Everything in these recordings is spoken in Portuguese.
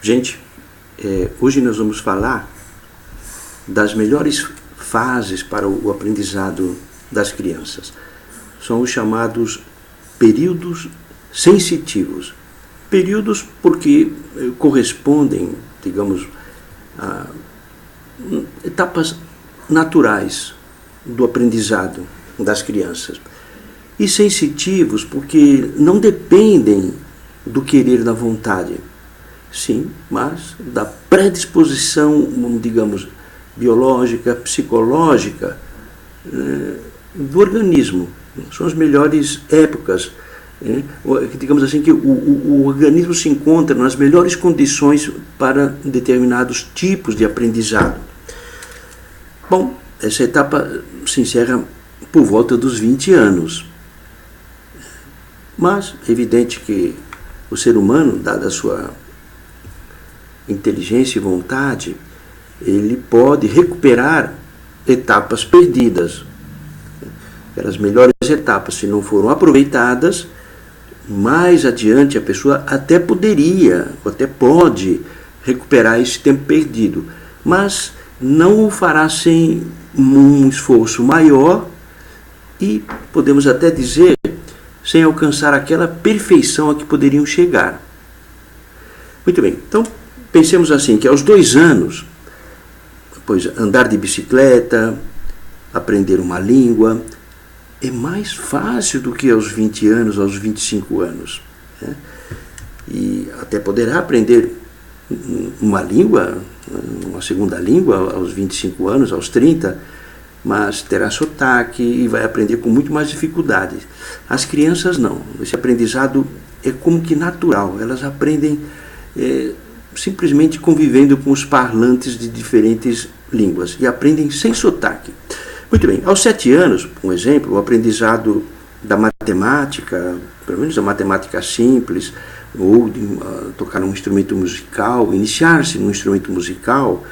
Gente, hoje nós vamos falar das melhores fases para o aprendizado das crianças. São os chamados períodos sensitivos. Períodos porque correspondem, digamos, a etapas naturais do aprendizado das crianças. E sensitivos porque não dependem do querer da vontade, sim, mas da predisposição, digamos, biológica, psicológica do organismo. São as melhores épocas, digamos assim, que o organismo se encontra nas melhores condições para determinados tipos de aprendizado. Bom, essa etapa se encerra por volta dos 20 anos. Mas é evidente que o ser humano, dada a sua inteligência e vontade, ele pode recuperar etapas perdidas. Aquelas melhores etapas, se não foram aproveitadas, mais adiante a pessoa até poderia, até pode recuperar esse tempo perdido, mas não o fará sem um esforço maior e, podemos até dizer, sem alcançar aquela perfeição a que poderiam chegar. Muito bem, então pensemos assim, que aos 2 anos, pois andar de bicicleta, aprender uma língua, é mais fácil do que aos 20 anos, aos 25 anos. Né? E até poderá aprender uma língua, uma segunda língua, aos 25 anos, aos 30, mas terá sotaque e vai aprender com muito mais dificuldade. As crianças não. Esse aprendizado é como que natural. Elas aprendem simplesmente convivendo com os parlantes de diferentes línguas e aprendem sem sotaque. Muito bem, aos 7 anos, por exemplo, o aprendizado da matemática, pelo menos a matemática simples, ou de tocar um instrumento musical, iniciar-se num instrumento musical,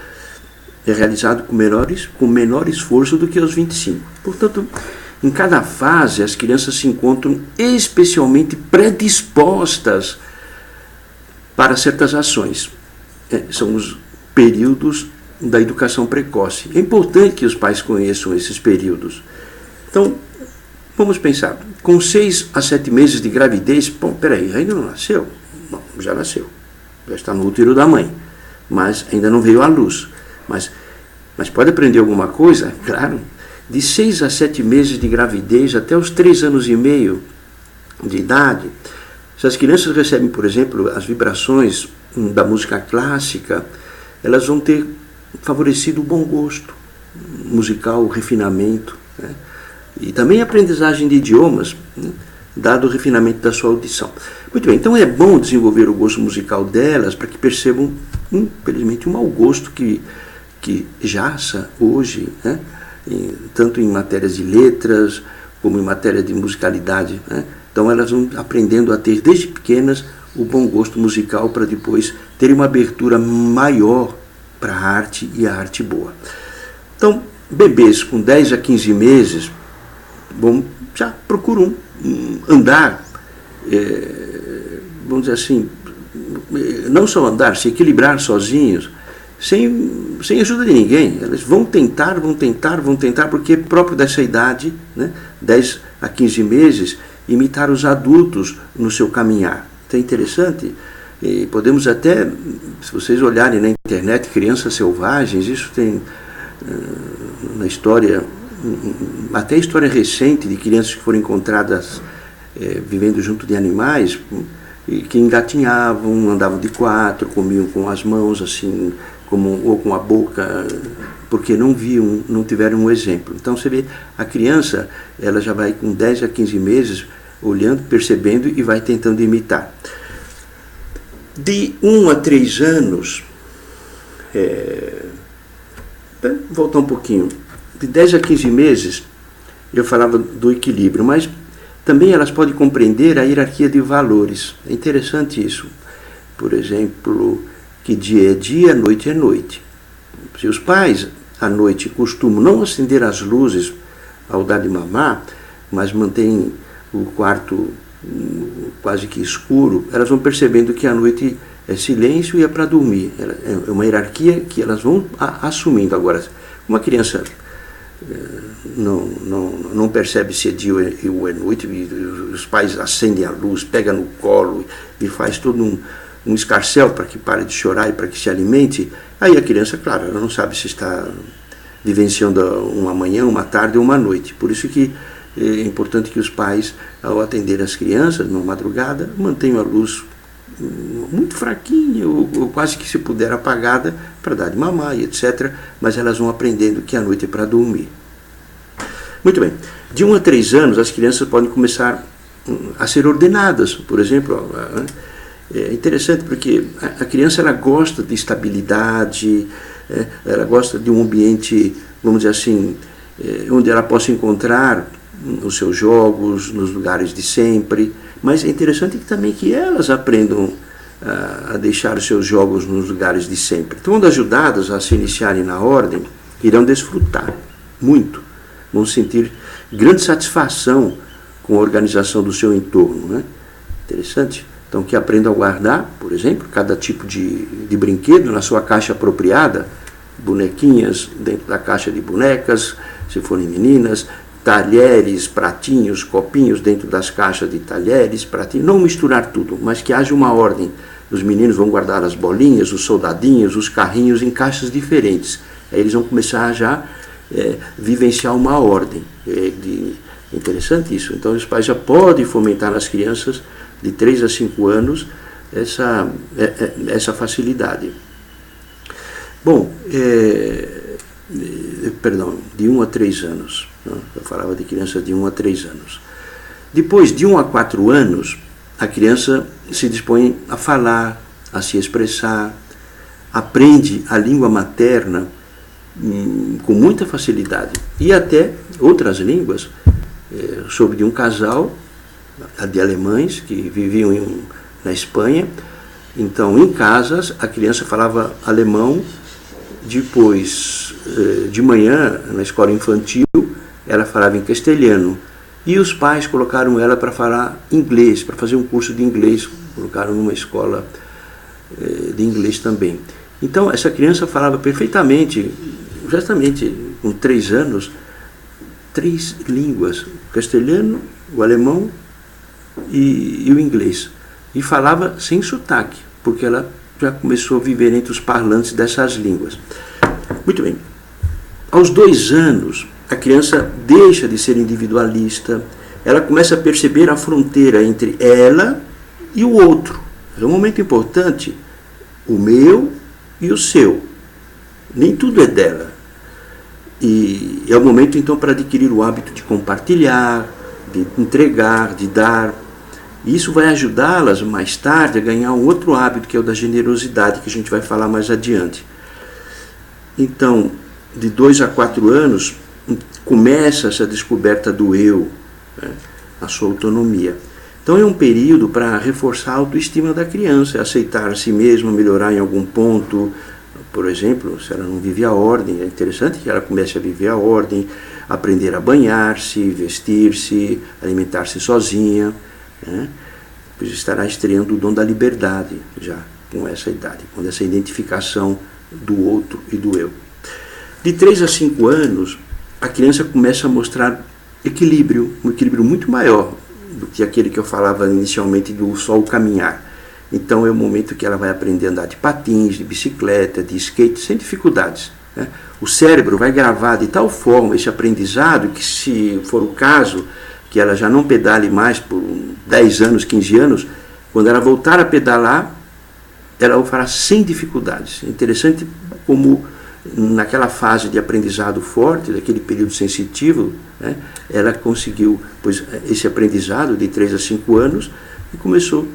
é realizado com menor esforço do que aos 25. Portanto, em cada fase, as crianças se encontram especialmente predispostas para certas ações. São os períodos da educação precoce. É importante que os pais conheçam esses períodos. Então, vamos pensar. Com 6 a 7 meses de gravidez, bom, peraí, ainda não nasceu? Não, já nasceu. Já está no útero da mãe. Mas ainda não veio à luz. Mas pode aprender alguma coisa? Claro. De 6 a 7 meses de gravidez até os 3 anos e meio de idade, se as crianças recebem, por exemplo, as vibrações da música clássica, elas vão ter favorecido o bom gosto musical, o refinamento, né? E também a aprendizagem de idiomas, né? Dado o refinamento da sua audição. Muito bem, então é bom desenvolver o gosto musical delas para que percebam, infelizmente, o mau gosto que jaça hoje, né? Tanto em matérias de letras como em matéria de musicalidade, né? Então elas vão aprendendo a ter desde pequenas o bom gosto musical para depois terem uma abertura maior para a arte e a arte boa. Então, bebês com 10 a 15 meses já procuram andar, vamos dizer assim, não só andar, se equilibrar sozinhos, sem ajuda de ninguém. Eles vão tentar, porque é próprio dessa idade, né, 10 a 15 meses, imitar os adultos no seu caminhar. Então é interessante. E podemos até, se vocês olharem na internet, crianças selvagens, isso tem na história, até história recente de crianças que foram encontradas vivendo junto de animais, que engatinhavam, andavam de 4, comiam com as mãos, assim, ou com a boca, porque não viam, não tiveram um exemplo. Então você vê, a criança, ela já vai com 10 a 15 meses, olhando, percebendo e vai tentando imitar. De 1 a 3 anos, vou voltar um pouquinho, de 10 a 15 meses, eu falava do equilíbrio, mas também elas podem compreender a hierarquia de valores. É interessante isso. Por exemplo, que dia é dia, noite é noite. Se os pais, à noite, costumam não acender as luzes ao dar de mamar, mas mantêm o quarto quase que escuro, elas vão percebendo que a noite é silêncio e é para dormir. É uma hierarquia que elas vão assumindo. Agora, uma criança não percebe se é dia ou é noite, os pais acendem a luz, pegam no colo e faz todo um escarcéu para que pare de chorar e para que se alimente. Aí a criança, claro, ela não sabe se está vivenciando uma manhã, uma tarde ou uma noite. Por isso que é importante que os pais, ao atender as crianças numa madrugada, mantenham a luz muito fraquinha, ou quase que se puder apagada, para dar de mamar e etc. Mas elas vão aprendendo que a noite é para dormir. Muito bem. De 1 a 3 anos, as crianças podem começar a ser ordenadas. Por exemplo, é interessante porque a criança ela gosta de estabilidade, ela gosta de um ambiente, vamos dizer assim, onde ela possa encontrar os seus jogos, nos lugares de sempre. Mas é interessante também que elas aprendam a deixar os seus jogos nos lugares de sempre. Então, quando ajudadas a se iniciarem na ordem, irão desfrutar muito, vão sentir grande satisfação com a organização do seu entorno, né? Interessante. Então, que aprendam a guardar, por exemplo, cada tipo de brinquedo na sua caixa apropriada, bonequinhas dentro da caixa de bonecas, se forem meninas, talheres, pratinhos, copinhos dentro das caixas de talheres, pratinhos, não misturar tudo, mas que haja uma ordem. Os meninos vão guardar as bolinhas, os soldadinhos, os carrinhos em caixas diferentes. Aí eles vão começar a já vivenciar uma ordem. Interessante isso. Então os pais já podem fomentar nas crianças de 3 a 5 anos essa facilidade. Bom, de 1 a 3 anos. Eu falava de crianças de 1 a 3 anos. Depois, de 1 a 4 anos, a criança se dispõe a falar, a se expressar, aprende a língua materna com muita facilidade. E até outras línguas. Soube de um casal de alemães que viviam na Espanha. Então, em casas, a criança falava alemão. Depois, de manhã, na escola infantil, ela falava em castelhano. E os pais colocaram ela para falar inglês, para fazer um curso de inglês. Colocaram numa escola de inglês também. Então, essa criança falava perfeitamente, justamente com 3 anos, 3 línguas: o castelhano, o alemão e o inglês. E falava sem sotaque, porque ela já começou a viver entre os parlantes dessas línguas. Muito bem. Aos 2 anos, a criança deixa de ser individualista, ela começa a perceber a fronteira entre ela e o outro. É um momento importante, o meu e o seu. Nem tudo é dela. E é o momento, então, para adquirir o hábito de compartilhar, de entregar, de dar. E isso vai ajudá-las mais tarde a ganhar um outro hábito, que é o da generosidade, que a gente vai falar mais adiante. Então, de 2 a 4 anos, começa essa descoberta do eu, né, a sua autonomia. Então é um período para reforçar a autoestima da criança, aceitar a si mesma, melhorar em algum ponto. Por exemplo, se ela não vive a ordem, é interessante que ela comece a viver a ordem, aprender a banhar-se, vestir-se, alimentar-se sozinha, né? Pois estará estreando o dom da liberdade já com essa idade, com essa identificação do outro e do eu. De 3 a 5 anos, a criança começa a mostrar equilíbrio, um equilíbrio muito maior do que aquele que eu falava inicialmente do só o caminhar. Então é o momento que ela vai aprender a andar de patins, de bicicleta, de skate, sem dificuldades, né? O cérebro vai gravar de tal forma esse aprendizado que, se for o caso, que ela já não pedale mais por 10 anos, 15 anos, quando ela voltar a pedalar, ela o fará sem dificuldades. É interessante como naquela fase de aprendizado forte, daquele período sensitivo, né, ela conseguiu esse aprendizado de 3 a 5 anos e começou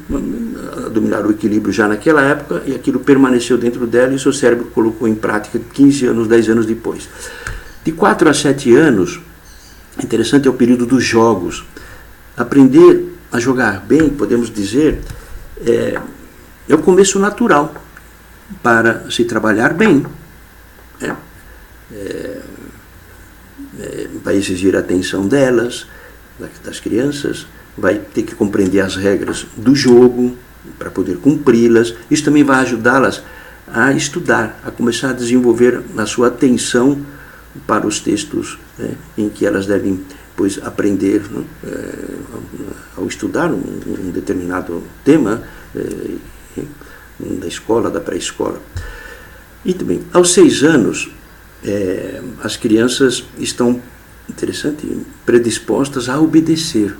a dominar o equilíbrio já naquela época, e aquilo permaneceu dentro dela e o seu cérebro colocou em prática 15 anos, 10 anos depois. De 4 a 7 anos, interessante, é o período dos jogos. Aprender a jogar bem, podemos dizer, é o começo natural para se trabalhar bem. Vai exigir a atenção delas, das crianças, vai ter que compreender as regras do jogo, para poder cumpri-las. Isso também vai ajudá-las a estudar, a começar a desenvolver a sua atenção para os textos, né, em que elas devem, pois, aprender, né, ao estudar um determinado tema da escola, da pré-escola. E também, aos 6 anos, as crianças estão, interessante, predispostas a obedecer.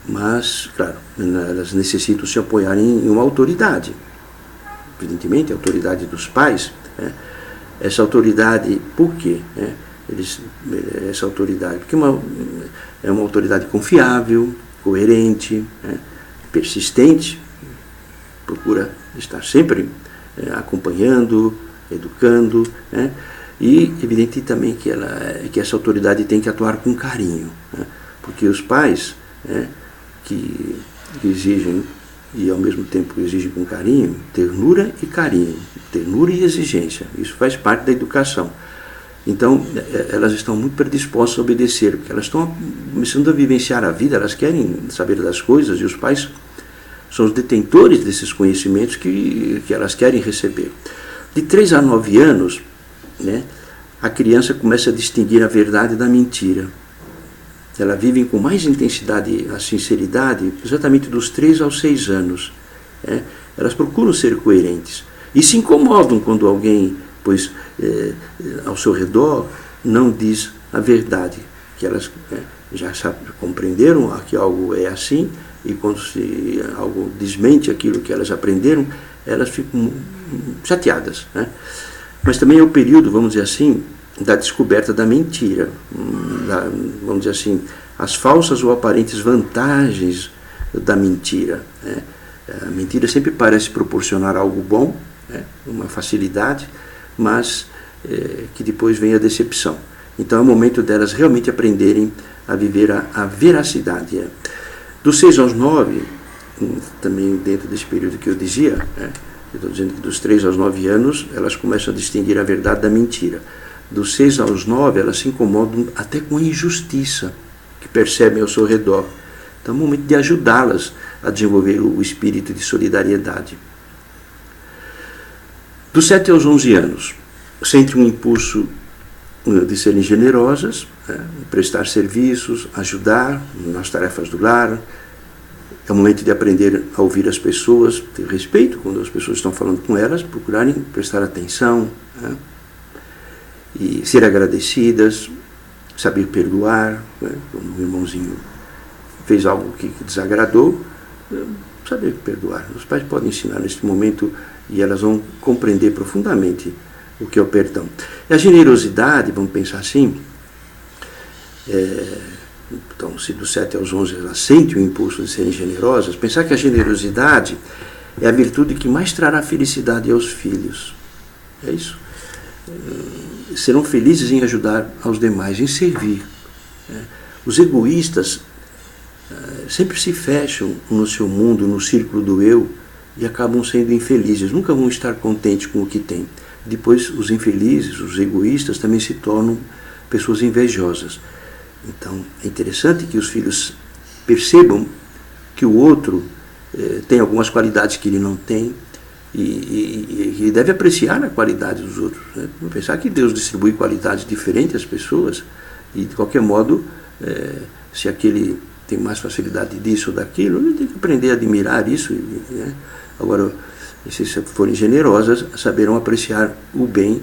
Mas, claro, elas necessitam se apoiar em uma autoridade. Evidentemente, a autoridade dos pais. Né? Essa autoridade, por quê? Essa autoridade, porque é uma autoridade confiável, coerente, persistente, procura estar sempre acompanhando, educando, e evidente também que essa autoridade tem que atuar com carinho, porque os pais que exigem, e ao mesmo tempo exigem com carinho, ternura e exigência, isso faz parte da educação. Então, elas estão muito predispostas a obedecer, porque elas estão começando a vivenciar a vida, elas querem saber das coisas, e os pais são os detentores desses conhecimentos que elas querem receber. De 3 a 9 anos, né, a criança começa a distinguir a verdade da mentira. Ela vive com mais intensidade a sinceridade exatamente dos 3 aos 6 anos. Elas procuram ser coerentes e se incomodam quando alguém, pois, ao seu redor não diz a verdade, que elas já compreenderam que algo é assim, e quando algo desmente aquilo que elas aprenderam, elas ficam chateadas, né? Mas também é o período, vamos dizer assim, da descoberta da mentira, vamos dizer assim, as falsas ou aparentes vantagens da mentira, né? A mentira sempre parece proporcionar algo bom, né? Uma facilidade, mas que depois vem a decepção. Então é o momento delas realmente aprenderem a viver a veracidade. Dos 6 aos 9, também dentro desse período que eu dizia, eu estou dizendo que dos 3 aos 9 anos elas começam a distinguir a verdade da mentira. Dos 6 aos 9 elas se incomodam até com a injustiça que percebem ao seu redor. Então é o momento de ajudá-las a desenvolver o espírito de solidariedade. Dos 7 aos 11 anos, sentem um impulso de serem generosas, prestar serviços, ajudar nas tarefas do lar. É o momento de aprender a ouvir as pessoas, ter respeito quando as pessoas estão falando com elas, procurarem prestar atenção, e ser agradecidas, saber perdoar, quando um irmãozinho fez algo que desagradou, saber perdoar. Os pais podem ensinar neste momento e elas vão compreender profundamente o que é o perdão. E a generosidade, vamos pensar assim, então, se dos 7 aos 11 elas sentem o impulso de serem generosas, pensar que a generosidade é a virtude que mais trará felicidade aos filhos. É isso. Serão felizes em ajudar aos demais, em servir. Os egoístas sempre se fecham no seu mundo, no círculo do eu, e acabam sendo infelizes, nunca vão estar contentes com o que têm. Depois, os infelizes, os egoístas, também se tornam pessoas invejosas. Então, é interessante que os filhos percebam que o outro tem algumas qualidades que ele não tem, e ele deve apreciar a qualidade dos outros. Né? Pensar que Deus distribui qualidades diferentes às pessoas, e de qualquer modo, se aquele tem mais facilidade disso ou daquilo, ele tem que aprender a admirar isso. Né? Agora, se forem generosas, saberão apreciar o bem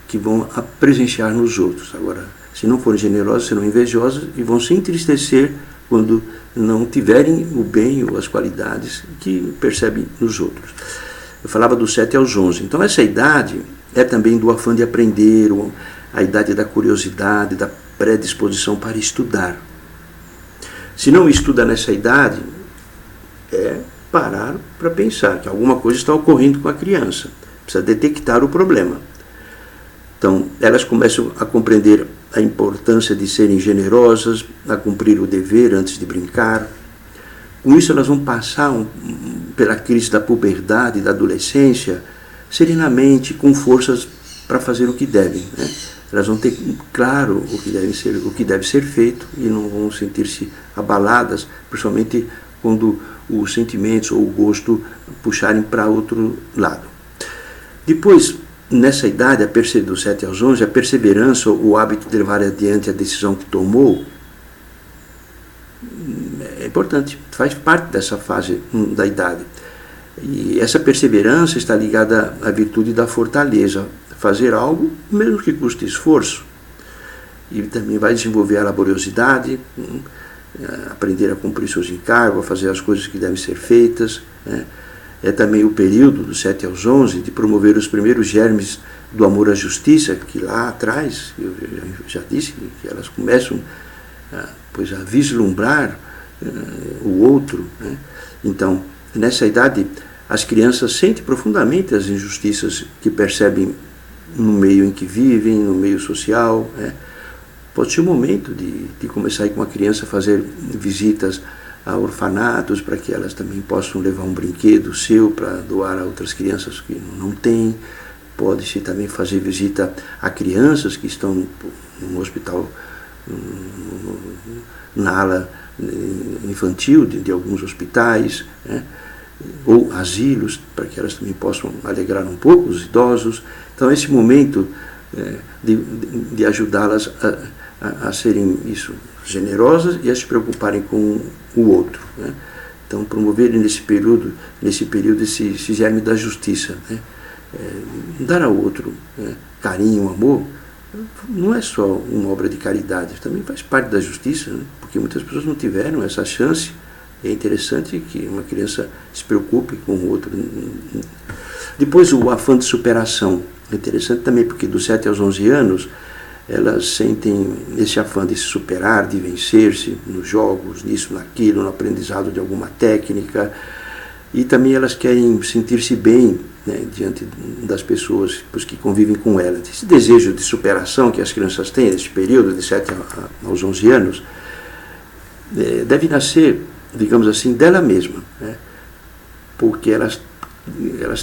que vão presenciar nos outros. Agora, se não forem generosas, serão invejosas e vão se entristecer quando não tiverem o bem ou as qualidades que percebem nos outros. Eu falava dos 7 aos 11. Então, essa idade é também do afã de aprender, a idade da curiosidade, da predisposição para estudar. Se não estuda nessa idade, parar para pensar que alguma coisa está ocorrendo com a criança. Precisa detectar o problema. Então, elas começam a compreender a importância de serem generosas, a cumprir o dever antes de brincar. Com isso, elas vão passar pela crise da puberdade, da adolescência, serenamente, com forças para fazer o que devem. Né? Elas vão ter claro o que deve ser feito e não vão sentir-se abaladas, principalmente quando os sentimentos ou o gosto puxarem para outro lado. Depois, nessa idade, dos 7 aos 11, a perseverança, o hábito de levar adiante a decisão que tomou, é importante, faz parte dessa fase da idade. E essa perseverança está ligada à virtude da fortaleza, fazer algo, mesmo que custe esforço. E também vai desenvolver a laboriosidade, aprender a cumprir seus encargos, a fazer as coisas que devem ser feitas. É também o período dos 7 aos 11 de promover os primeiros germes do amor à justiça, que lá atrás, eu já disse, que elas começam a vislumbrar o outro. Então, nessa idade, as crianças sentem profundamente as injustiças que percebem no meio em que vivem, no meio social. Pode ser o momento de começar com a criança a fazer visitas a orfanatos, para que elas também possam levar um brinquedo seu para doar a outras crianças que não têm. Pode-se também fazer visita a crianças que estão no hospital, na ala infantil de alguns hospitais, ou asilos, para que elas também possam alegrar um pouco os idosos. Então, esse momento de ajudá-las a serem generosas e a se preocuparem com o outro. Então, promoverem nesse período esse germe da justiça. Dar ao outro carinho, amor, não é só uma obra de caridade, também faz parte da justiça, porque muitas pessoas não tiveram essa chance. É interessante que uma criança se preocupe com o outro. Depois, o afã de superação. É interessante também porque dos 7 aos 11 anos, elas sentem esse afã de se superar, de vencer-se nos jogos, nisso, naquilo, no aprendizado de alguma técnica. E também elas querem sentir-se bem, diante das pessoas que convivem com elas. Esse desejo de superação que as crianças têm nesse período, de 7 aos 11 anos, deve nascer, digamos assim, dela mesma, porque elas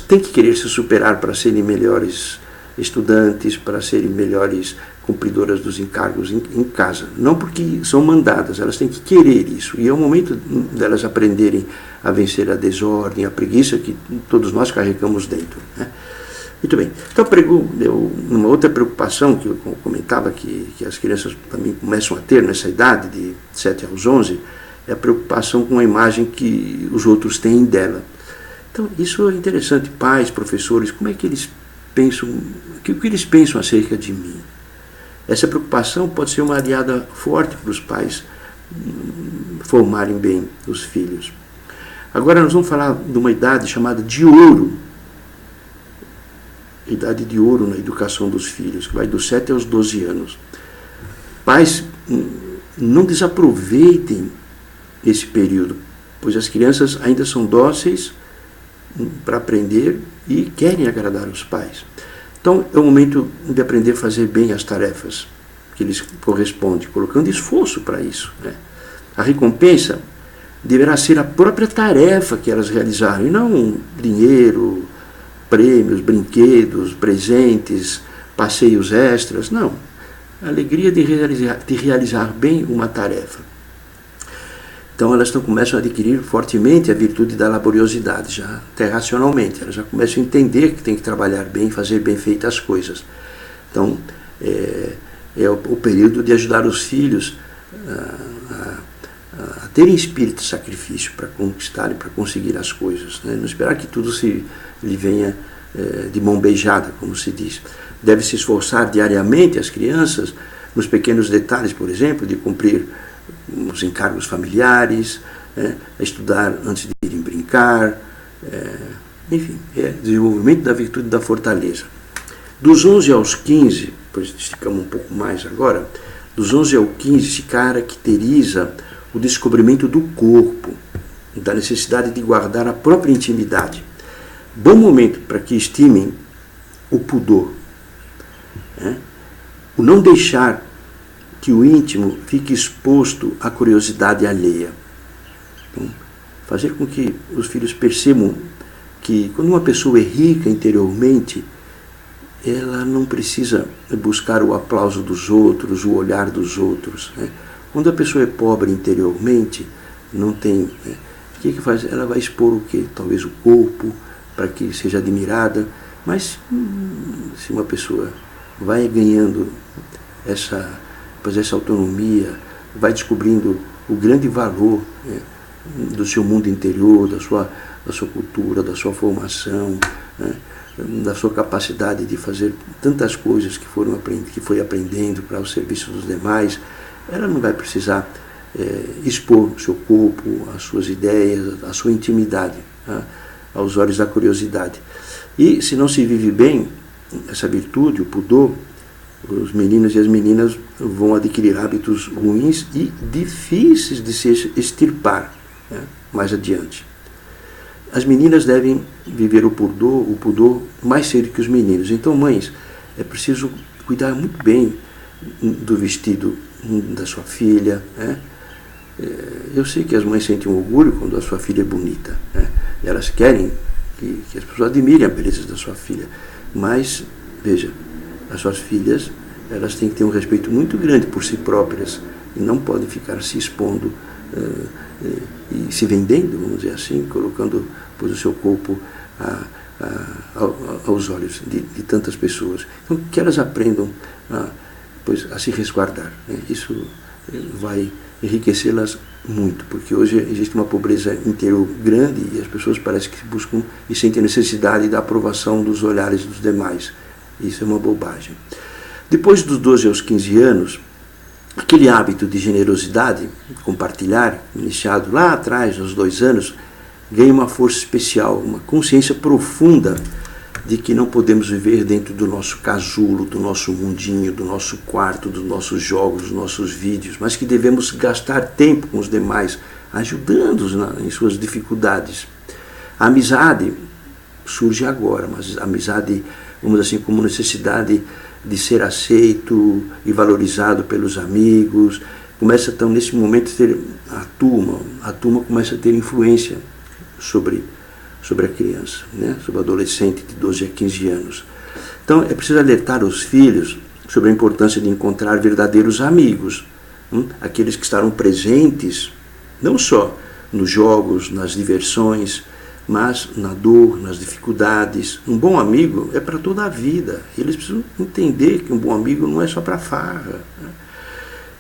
têm que querer se superar para serem melhores estudantes, para serem melhores cumpridoras dos encargos em casa. Não porque são mandadas, elas têm que querer isso. E é o momento delas aprenderem a vencer a desordem, a preguiça que todos nós carregamos dentro. Muito bem. Então, uma outra preocupação que eu comentava, que as crianças também começam a ter nessa idade, de 7 aos 11, é a preocupação com a imagem que os outros têm dela. Então, isso é interessante. Pais, professores, como é que eles pensam, o que eles pensam acerca de mim? Essa preocupação pode ser uma aliada forte para os pais formarem bem os filhos. Agora nós vamos falar de uma idade chamada de ouro. Idade de ouro na educação dos filhos, que vai dos 7 aos 12 anos. Pais, não desaproveitem esse período, pois as crianças ainda são dóceis para aprender e querem agradar os pais. Então, é o momento de aprender a fazer bem as tarefas que lhes correspondem, colocando esforço para isso. A recompensa deverá ser a própria tarefa que elas realizaram, e não dinheiro, prêmios, brinquedos, presentes, passeios extras. Não. A alegria de realizar bem uma tarefa. Então elas começam a adquirir fortemente a virtude da laboriosidade, já até racionalmente. Elas já começam a entender que tem que trabalhar bem, fazer bem feitas as coisas. Então é o período de ajudar os filhos a terem espírito de sacrifício para conquistarem, para conseguir as coisas. Não esperar que tudo lhe venha de mão beijada, como se diz. Deve se esforçar diariamente as crianças nos pequenos detalhes, por exemplo, de cumprir os encargos familiares, a estudar antes de irem brincar, enfim, desenvolvimento da virtude da fortaleza. Dos 11 aos 15, pois esticamos um pouco mais agora, dos 11 ao 15 se caracteriza o descobrimento do corpo, da necessidade de guardar a própria intimidade. Bom momento para que estimem o pudor, o não deixar que o íntimo fique exposto à curiosidade alheia. Então, fazer com que os filhos percebam que quando uma pessoa é rica interiormente, ela não precisa buscar o aplauso dos outros, o olhar dos outros. Quando a pessoa é pobre interiormente, não tem O que faz? Ela vai expor o quê? Talvez o corpo, para que seja admirada. Mas se uma pessoa vai ganhando essa autonomia, vai descobrindo o grande valor, né, do seu mundo interior, da sua cultura, da sua formação, né, da sua capacidade de fazer tantas coisas que foi aprendendo para o serviço dos demais, ela não vai precisar expor o seu corpo, as suas ideias, a sua intimidade, né, aos olhos da curiosidade. E se não se vive bem essa virtude, o pudor, os meninos e as meninas vão adquirir hábitos ruins e difíceis de se extirpar, né, mais adiante. As meninas devem viver o pudor mais cedo que os meninos. Então, mães, é preciso cuidar muito bem do vestido da sua filha, né? Eu sei que as mães sentem um orgulho quando a sua filha é bonita, né? Elas querem que as pessoas admirem a beleza da sua filha, mas, veja, as suas filhas, elas têm que ter um respeito muito grande por si próprias e não podem ficar se expondo e se vendendo, vamos dizer assim, colocando o seu corpo aos olhos de tantas pessoas. Então, que elas aprendam a se resguardar, né? Isso vai enriquecê-las muito, porque hoje existe uma pobreza interior grande e as pessoas parecem que buscam e sentem a necessidade da aprovação dos olhares dos demais. Isso é uma bobagem. Depois dos 12 aos 15 anos, aquele hábito de generosidade, compartilhar, iniciado lá atrás, aos 2 anos, ganha uma força especial, uma consciência profunda de que não podemos viver dentro do nosso casulo, do nosso mundinho, do nosso quarto, dos nossos jogos, dos nossos vídeos, mas que devemos gastar tempo com os demais, ajudando-os em suas dificuldades. A amizade surge agora, mas a amizade, vamos dizer assim, como necessidade de ser aceito e valorizado pelos amigos, começa então nesse momento a ter a turma começa a ter influência sobre a criança, né? Sobre o adolescente de 12 a 15 anos. Então é preciso alertar os filhos sobre a importância de encontrar verdadeiros amigos, aqueles que estarão presentes não só nos jogos, nas diversões, mas na dor, nas dificuldades. Um bom amigo é para toda a vida. Eles precisam entender que um bom amigo não é só para farra, né?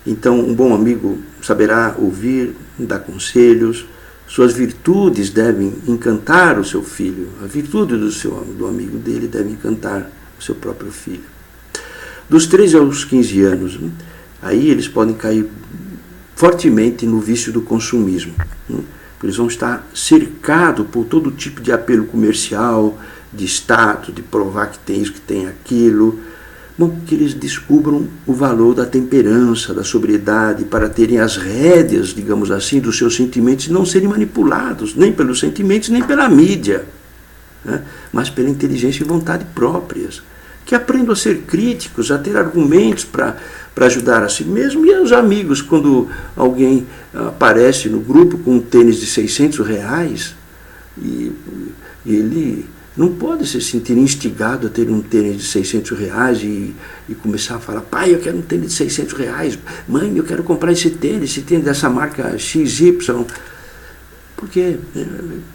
Então, um bom amigo saberá ouvir, dar conselhos. Suas virtudes devem encantar o seu filho. A virtude do amigo dele deve encantar o seu próprio filho. Dos 13 aos 15 anos, aí eles podem cair fortemente no vício do consumismo. Eles vão estar cercados por todo tipo de apelo comercial, de status, de provar que tem isso, que tem aquilo. Bom, que eles descubram o valor da temperança, da sobriedade, para terem as rédeas, digamos assim, dos seus sentimentos e não serem manipulados, nem pelos sentimentos, nem pela mídia, né? Mas pela inteligência e vontade próprias. Que aprendam a ser críticos, a ter argumentos para ajudar a si mesmo e aos amigos. Quando alguém aparece no grupo com um tênis de R$600 e ele não pode se sentir instigado a ter um tênis de R$600 e começar a falar: pai, eu quero um tênis de R$600, mãe, eu quero comprar esse tênis dessa marca XY. Porque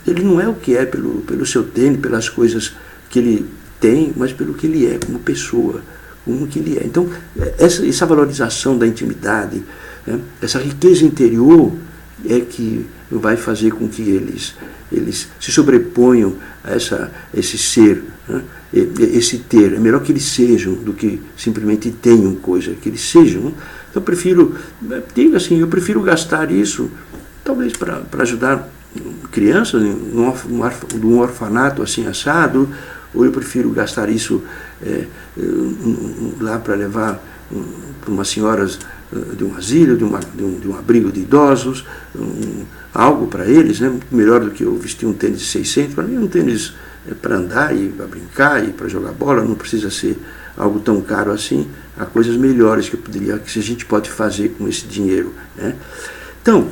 ele não é o que é pelo seu tênis, pelas coisas que ele tem, mas pelo que ele é como pessoa, como que ele é. Então, essa valorização da intimidade, né, essa riqueza interior é que vai fazer com que eles se sobreponham a esse ser, né, esse ter. É melhor que eles sejam do que simplesmente tenham coisa, que eles sejam. Então, eu prefiro gastar isso, talvez para ajudar crianças num orfanato assim assado, ou eu prefiro gastar isso lá para levar para umas senhoras de um asilo, de um abrigo de idosos, algo para eles, né? Melhor do que eu vestir um tênis de 600. Para mim, um tênis para andar e para brincar e para jogar bola, não precisa ser algo tão caro assim. Há coisas melhores que a gente pode fazer com esse dinheiro, né? Então,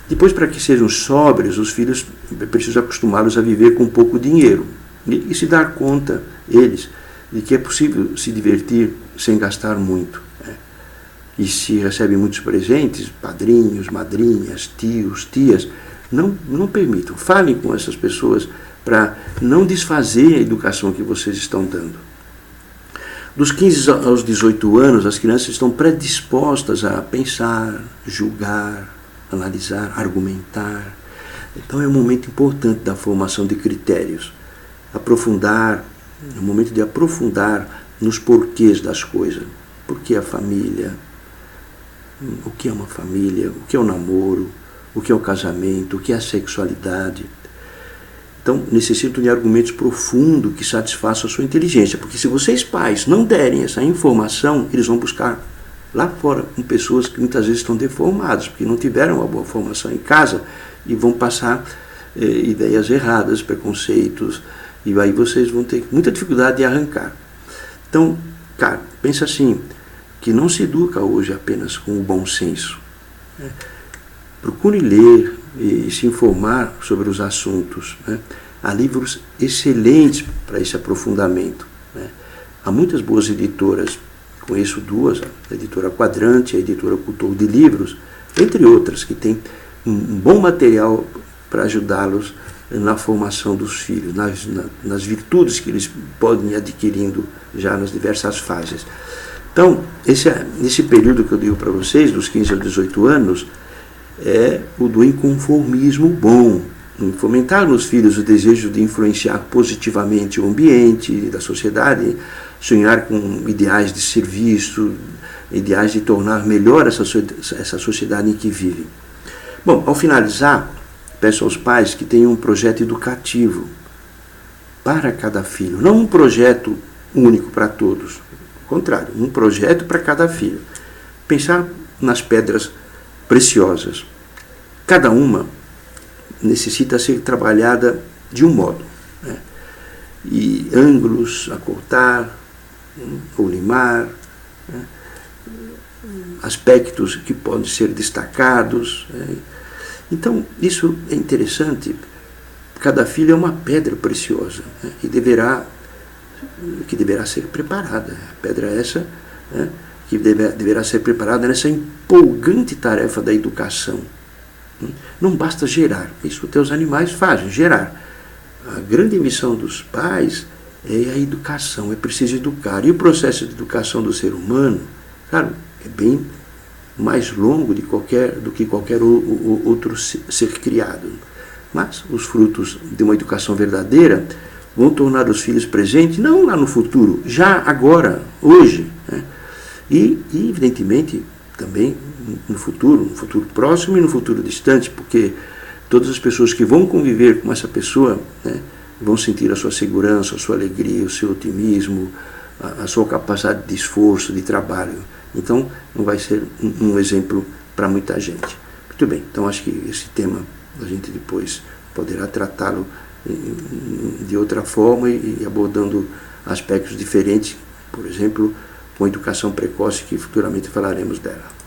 depois, para que sejam sóbrios, os filhos precisam acostumá-los a viver com pouco dinheiro e se dar conta, eles, de que é possível se divertir sem gastar muito, né? E se recebe muitos presentes, padrinhos, madrinhas, tios, tias, Não permitam. Falem com essas pessoas para não desfazer a educação que vocês estão dando. Dos 15 aos 18 anos, as crianças estão predispostas a pensar, julgar, analisar, argumentar. Então é um momento importante da formação de critérios. Aprofundar, é um momento de aprofundar nos porquês das coisas. Por que a família? O que é uma família? O que é o namoro? O que é o casamento? O que é a sexualidade? Então, necessitam de argumentos profundos que satisfaçam a sua inteligência. Porque se vocês, pais, não derem essa informação, eles vão buscar lá fora com pessoas que muitas vezes estão deformadas, porque não tiveram uma boa formação em casa e vão passar ideias erradas, preconceitos, e aí vocês vão ter muita dificuldade de arrancar. Então, cara, pensa assim, que não se educa hoje apenas com o bom senso. Procure ler e se informar sobre os assuntos. Há livros excelentes para esse aprofundamento. Há muitas boas editoras, conheço duas, a editora Quadrante, a editora Cultor de Livros, entre outras, que têm um bom material para ajudá-los na formação dos filhos, nas virtudes que eles podem ir adquirindo já nas diversas fases. Então, esse período que eu digo para vocês, dos 15 aos 18 anos, é o do inconformismo bom. Fomentar nos filhos o desejo de influenciar positivamente o ambiente da sociedade, sonhar com ideais de serviço, ideais de tornar melhor essa sociedade em que vivem. Bom, ao finalizar, peço aos pais que tenham um projeto educativo para cada filho, não um projeto único para todos, ao contrário, um projeto para cada filho. Pensar nas pedras preciosas. Cada uma necessita ser trabalhada de um modo. E ângulos a cortar, ou limar, aspectos que podem ser destacados. Então, isso é interessante. Cada filho é uma pedra preciosa, que deverá ser preparada. A pedra essa, que deverá ser preparada nessa empolgante tarefa da educação. Não basta gerar, isso que os animais fazem, gerar. A grande missão dos pais é a educação, é preciso educar. E o processo de educação do ser humano, claro, é bem mais longo do que qualquer outro ser criado. Mas os frutos de uma educação verdadeira vão tornar os filhos presentes, não lá no futuro, já agora, hoje. E evidentemente, também no futuro próximo e no futuro distante, porque todas as pessoas que vão conviver com essa pessoa vão sentir a sua segurança, a sua alegria, o seu otimismo, a sua capacidade de esforço, de trabalho. Então, não vai ser um exemplo para muita gente. Muito bem, então acho que esse tema a gente depois poderá tratá-lo de outra forma e abordando aspectos diferentes, por exemplo, com a educação precoce, que futuramente falaremos dela.